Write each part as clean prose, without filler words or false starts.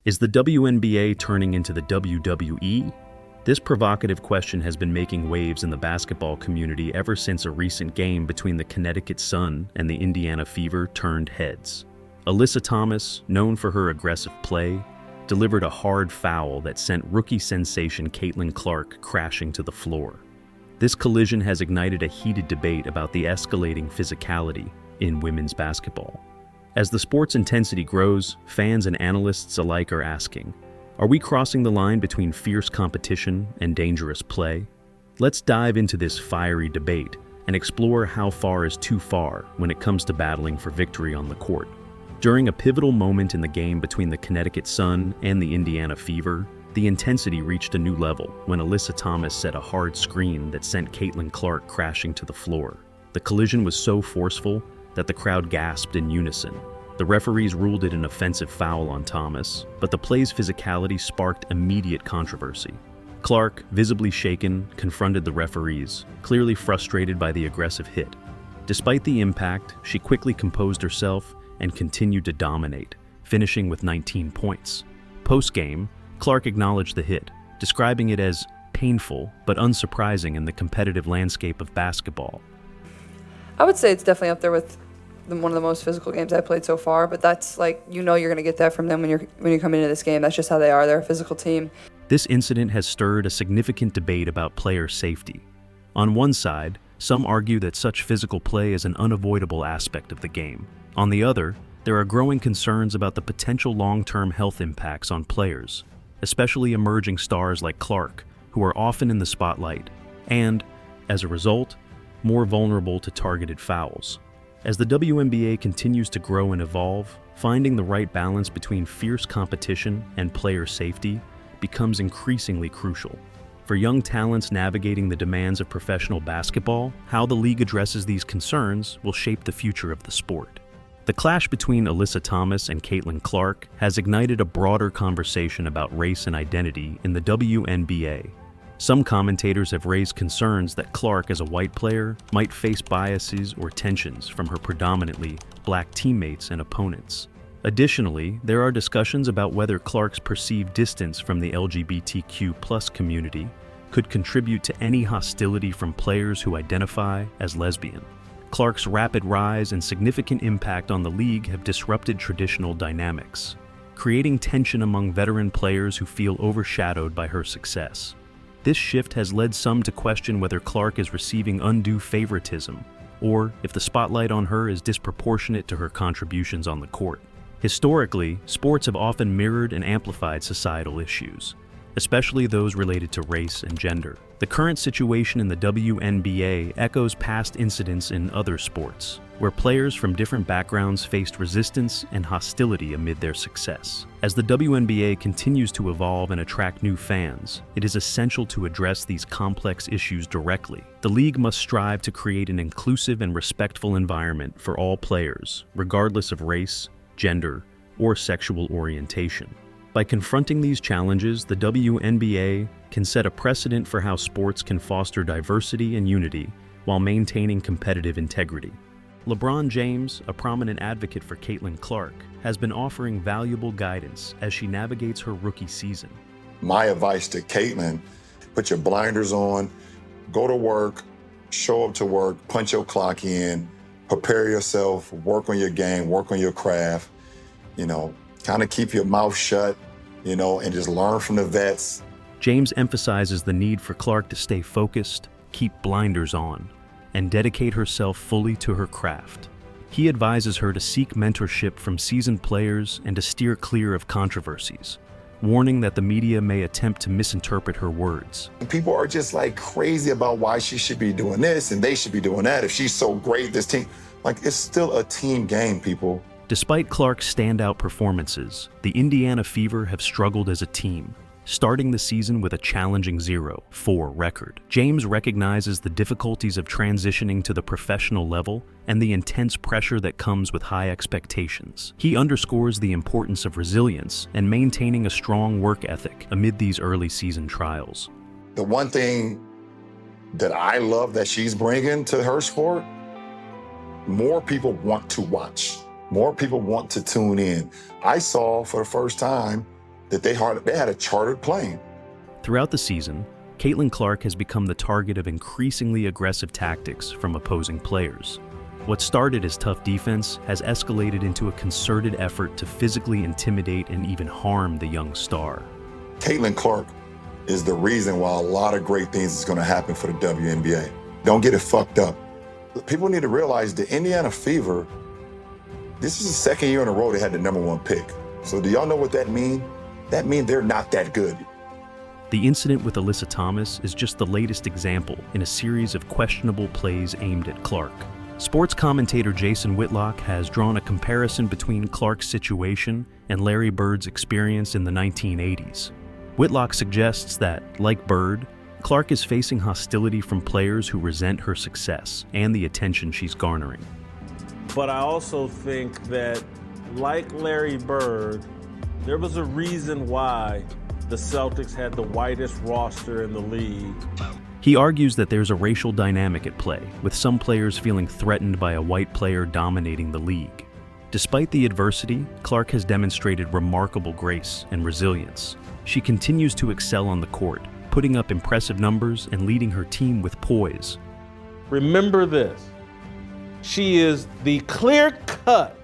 Is the WNBA turning into the WWE? This provocative question has been making waves in the basketball community ever since a recent game between the Connecticut Sun and the Indiana Fever turned heads. Alyssa Thomas, known for her aggressive play, delivered a hard foul that sent rookie sensation Caitlin Clark crashing to the floor. This collision has ignited a heated debate about the escalating physicality in women's basketball. As the sport's intensity grows, fans and analysts alike are asking, are we crossing the line between fierce competition and dangerous play? Let's dive into this fiery debate and explore how far is too far when it comes to battling for victory on the court. During a pivotal moment in the game between the Connecticut Sun and the Indiana Fever, the intensity reached a new level when Alyssa Thomas set a hard screen that sent Caitlin Clark crashing to the floor. The collision was so forceful that the crowd gasped in unison. The referees ruled it an offensive foul on Thomas, but the play's physicality sparked immediate controversy. Clark, visibly shaken, confronted the referees, clearly frustrated by the aggressive hit. Despite the impact, she quickly composed herself and continued to dominate, finishing with 19 points. Post-game, Clark acknowledged the hit, describing it as painful but unsurprising in the competitive landscape of basketball. I would say it's definitely up there with one of the most physical games I've played so far, but that's like, you're going to get that from them when you come into this game. That's just how they are. They're a physical team. This incident has stirred a significant debate about player safety. On one side, some argue that such physical play is an unavoidable aspect of the game. On the other, there are growing concerns about the potential long-term health impacts on players, especially emerging stars like Clark, who are often in the spotlight, and, as a result, more vulnerable to targeted fouls. As the WNBA continues to grow and evolve, finding the right balance between fierce competition and player safety becomes increasingly crucial. For young talents navigating the demands of professional basketball, how the league addresses these concerns will shape the future of the sport. The clash between Alyssa Thomas and Caitlin Clark has ignited a broader conversation about race and identity in the WNBA. Some commentators have raised concerns that Clark, as a white player, might face biases or tensions from her predominantly black teammates and opponents. Additionally, there are discussions about whether Clark's perceived distance from the LGBTQ+ community could contribute to any hostility from players who identify as lesbian. Clark's rapid rise and significant impact on the league have disrupted traditional dynamics, creating tension among veteran players who feel overshadowed by her success. This shift has led some to question whether Clark is receiving undue favoritism, or if the spotlight on her is disproportionate to her contributions on the court. Historically, sports have often mirrored and amplified societal issues, especially those related to race and gender. The current situation in the WNBA echoes past incidents in other sports, where players from different backgrounds faced resistance and hostility amid their success. As the WNBA continues to evolve and attract new fans, it is essential to address these complex issues directly. The league must strive to create an inclusive and respectful environment for all players, regardless of race, gender, or sexual orientation. By confronting these challenges, the WNBA can set a precedent for how sports can foster diversity and unity while maintaining competitive integrity. LeBron James, a prominent advocate for Caitlin Clark, has been offering valuable guidance as she navigates her rookie season. My advice to Caitlin, put your blinders on, go to work, show up to work, punch your clock in, prepare yourself, work on your game, work on your craft, kind of keep your mouth shut, and just learn from the vets. James emphasizes the need for Clark to stay focused, keep blinders on, and dedicate herself fully to her craft. He advises her to seek mentorship from seasoned players and to steer clear of controversies, warning that the media may attempt to misinterpret her words. People are just crazy about why she should be doing this and they should be doing that. If she's so great, this team, it's still a team game, people. Despite Clark's standout performances, the Indiana Fever have struggled as a team, starting the season with a challenging 0-4 record. James recognizes the difficulties of transitioning to the professional level and the intense pressure that comes with high expectations. He underscores the importance of resilience and maintaining a strong work ethic amid these early season trials. The one thing that I love that she's bringing to her sport, more people want to watch. More people want to tune in. I saw for the first time that they had a chartered plane. Throughout the season, Caitlin Clark has become the target of increasingly aggressive tactics from opposing players. What started as tough defense has escalated into a concerted effort to physically intimidate and even harm the young star. Caitlin Clark is the reason why a lot of great things is going to happen for the WNBA. Don't get it fucked up. People need to realize the Indiana Fever, this is the second year in a row they had the #1 pick. So do y'all know what that means? That means they're not that good. The incident with Alyssa Thomas is just the latest example in a series of questionable plays aimed at Clark. Sports commentator Jason Whitlock has drawn a comparison between Clark's situation and Larry Bird's experience in the 1980s. Whitlock suggests that, like Bird, Clark is facing hostility from players who resent her success and the attention she's garnering. But I also think that, like Larry Bird, there was a reason why the Celtics had the whitest roster in the league. He argues that there's a racial dynamic at play, with some players feeling threatened by a white player dominating the league. Despite the adversity, Clark has demonstrated remarkable grace and resilience. She continues to excel on the court, putting up impressive numbers and leading her team with poise. Remember this, she is the clear-cut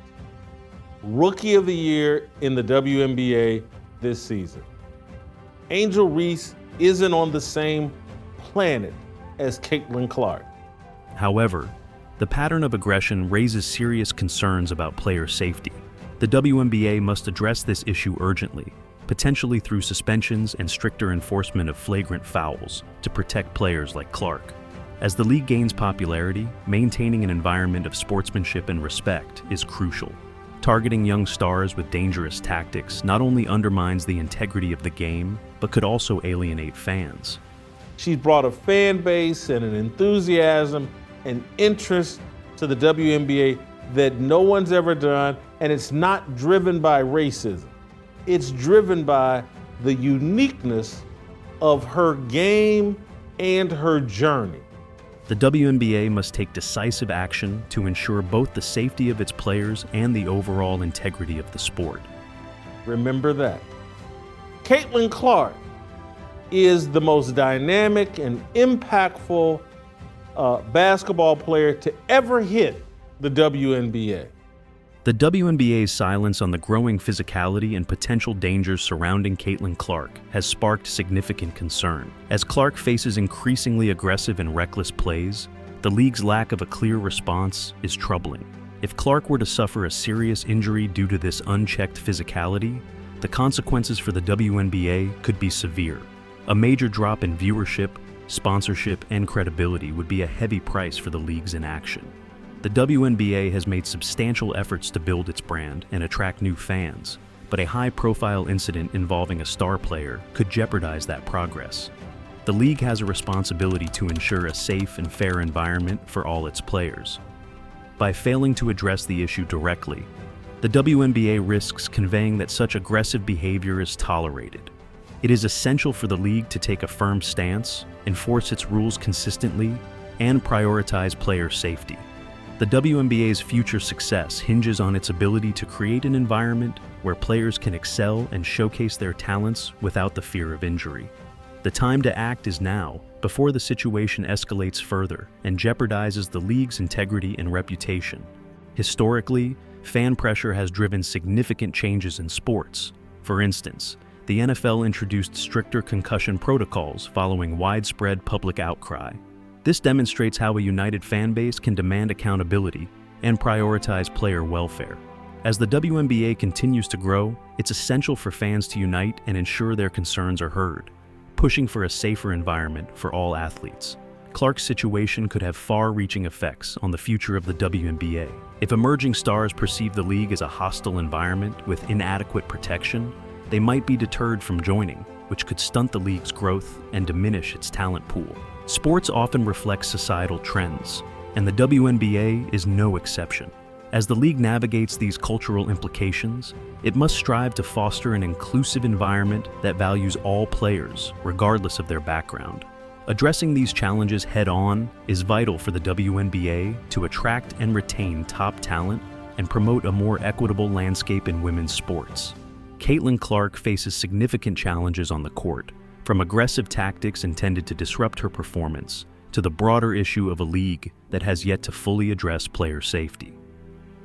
Rookie of the Year in the WNBA this season. Angel Reese isn't on the same planet as Caitlin Clark. However, the pattern of aggression raises serious concerns about player safety. The WNBA must address this issue urgently, potentially through suspensions and stricter enforcement of flagrant fouls to protect players like Clark. As the league gains popularity, maintaining an environment of sportsmanship and respect is crucial. Targeting young stars with dangerous tactics not only undermines the integrity of the game, but could also alienate fans. She's brought a fan base and an enthusiasm and interest to the WNBA that no one's ever done, and it's not driven by racism. It's driven by the uniqueness of her game and her journey. The WNBA must take decisive action to ensure both the safety of its players and the overall integrity of the sport. Remember that. Caitlin Clark is the most dynamic and impactful basketball player to ever hit the WNBA. The WNBA's silence on the growing physicality and potential dangers surrounding Caitlin Clark has sparked significant concern. As Clark faces increasingly aggressive and reckless plays, the league's lack of a clear response is troubling. If Clark were to suffer a serious injury due to this unchecked physicality, the consequences for the WNBA could be severe. A major drop in viewership, sponsorship, and credibility would be a heavy price for the league's inaction. The WNBA has made substantial efforts to build its brand and attract new fans, but a high-profile incident involving a star player could jeopardize that progress. The league has a responsibility to ensure a safe and fair environment for all its players. By failing to address the issue directly, the WNBA risks conveying that such aggressive behavior is tolerated. It is essential for the league to take a firm stance, enforce its rules consistently, and prioritize player safety. The WNBA's future success hinges on its ability to create an environment where players can excel and showcase their talents without the fear of injury. The time to act is now, before the situation escalates further and jeopardizes the league's integrity and reputation. Historically, fan pressure has driven significant changes in sports. For instance, the NFL introduced stricter concussion protocols following widespread public outcry. This demonstrates how a united fan base can demand accountability and prioritize player welfare. As the WNBA continues to grow, it's essential for fans to unite and ensure their concerns are heard, pushing for a safer environment for all athletes. Clark's situation could have far-reaching effects on the future of the WNBA. If emerging stars perceive the league as a hostile environment with inadequate protection, they might be deterred from joining, which could stunt the league's growth and diminish its talent pool. Sports often reflect societal trends, and the WNBA is no exception. As the league navigates these cultural implications, it must strive to foster an inclusive environment that values all players, regardless of their background. Addressing these challenges head-on is vital for the WNBA to attract and retain top talent and promote a more equitable landscape in women's sports. Caitlin Clark faces significant challenges on the court, from aggressive tactics intended to disrupt her performance to the broader issue of a league that has yet to fully address player safety.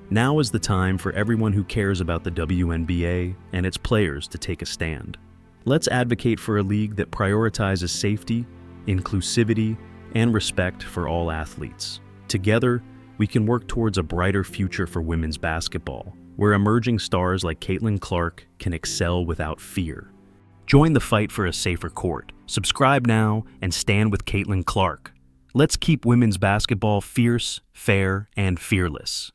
Now is the time for everyone who cares about the WNBA and its players to take a stand. Let's advocate for a league that prioritizes safety, inclusivity, and respect for all athletes. Together, we can work towards a brighter future for women's basketball, where emerging stars like Caitlin Clark can excel without fear. Join the fight for a safer court. Subscribe now and stand with Caitlin Clark. Let's keep women's basketball fierce, fair, and fearless.